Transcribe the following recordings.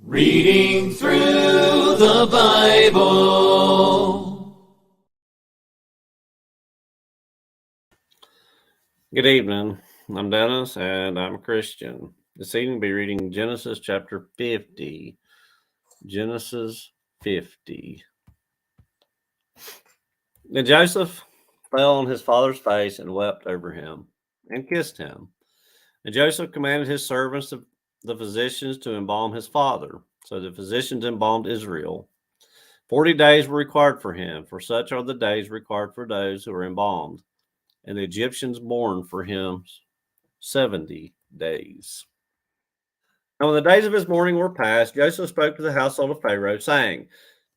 Reading through the Bible. Good evening. I'm Dennis, and I'm a Christian. This evening, we'll be reading Genesis chapter 50. Genesis 50. Then Joseph fell on his father's face and wept over him and kissed him. And Joseph commanded his servants, the physicians, to embalm his father. So the physicians embalmed Israel. 40 days were required for him, for such are the days required for those who are embalmed. And the Egyptians mourned for him 70 days. Now, when the days of his mourning were past, Joseph spoke to the household of Pharaoh, saying,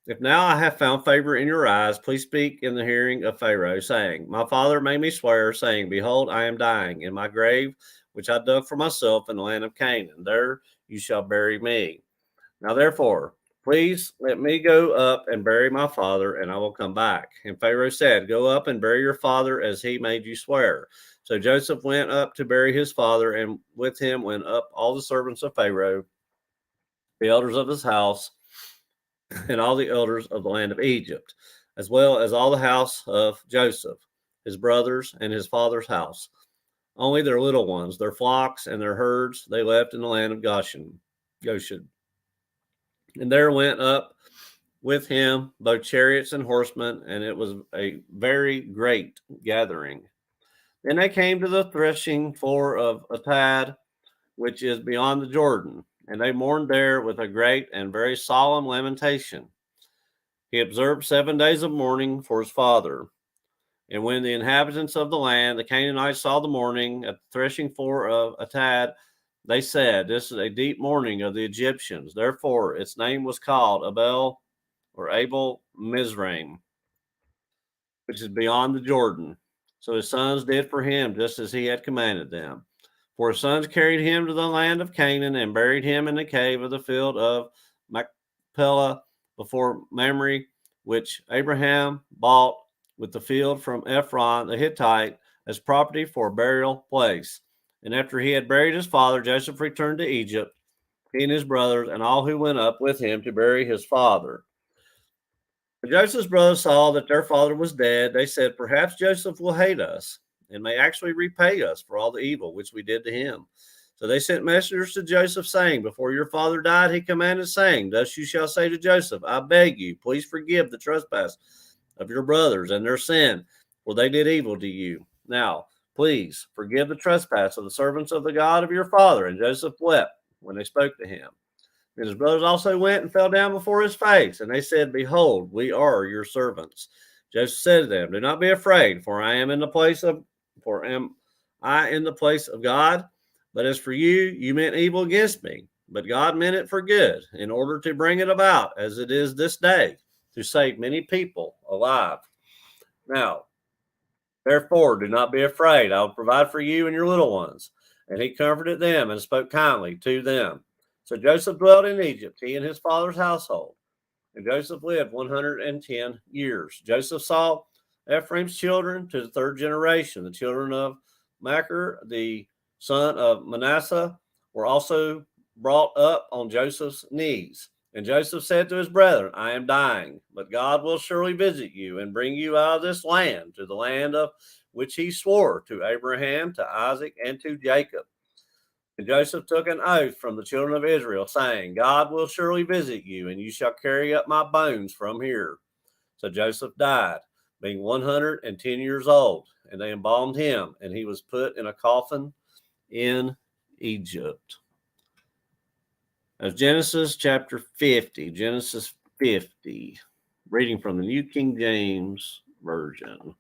If now I have found favor in your eyes, please speak in the hearing of Pharaoh, saying, My father made me swear, saying, Behold, I am dying in my grave, which I dug for myself in the land of Canaan. There you shall bury me. Now, therefore, please let me go up and bury my father, and I will come back. And Pharaoh said, Go up and bury your father as he made you swear. So Joseph went up to bury his father, and with him went up all the servants of Pharaoh, the elders of his house, and all the elders of the land of Egypt, as well as all the house of Joseph, his brothers, and his father's house. Only their little ones, their flocks, and their herds they left in the land of Goshen. And there went up with him both chariots and horsemen, and it was a very great gathering. Then they came to the threshing floor of Atad, which is beyond the Jordan, and they mourned there with a great and very solemn lamentation. He observed 7 days of mourning for his father. And when the inhabitants of the land, the Canaanites, saw the mourning at the threshing floor of Atad, they said, This is a deep mourning of the Egyptians. Therefore, its name was called Abel Mizraim, which is beyond the Jordan. So his sons did for him just as he had commanded them. For his sons carried him to the land of Canaan and buried him in the cave of the field of Machpelah before Mamre, which Abraham bought with the field from Ephron the Hittite as property for a burial place. And after he had buried his father, Joseph returned to Egypt, he and his brothers, and all who went up with him to bury his father. When Joseph's brothers saw that their father was dead, they said, Perhaps Joseph will hate us and may actually repay us for all the evil which we did to him. So they sent messengers to Joseph, saying, Before your father died, he commanded, saying, Thus you shall say to Joseph, I beg you, please forgive the trespass of your brothers and their sin, for they did evil to you. Now, please forgive the trespass of the servants of the God of your father. And Joseph wept when they spoke to him. And his brothers also went and fell down before his face. And they said, Behold, we are your servants. Joseph said to them, Do not be afraid, for I am in the place of God. But as for you, you meant evil against me. But God meant it for good, in order to bring it about, as it is this day, to save many people alive. Now, therefore, do not be afraid. I will provide for you and your little ones. And he comforted them and spoke kindly to them. So Joseph dwelt in Egypt, he and his father's household. And Joseph lived 110 years. Joseph saw Ephraim's children to the third generation. The children of Machir, the son of Manasseh, were also brought up on Joseph's knees. And Joseph said to his brethren, I am dying, but God will surely visit you and bring you out of this land to the land of which he swore to Abraham, to Isaac, and to Jacob. And Joseph took an oath from the children of Israel, saying, God will surely visit you, and you shall carry up my bones from here. So Joseph died, being 110 years old, and they embalmed him, and he was put in a coffin in Egypt. As Genesis chapter 50, Genesis 50, reading from the New King James Version.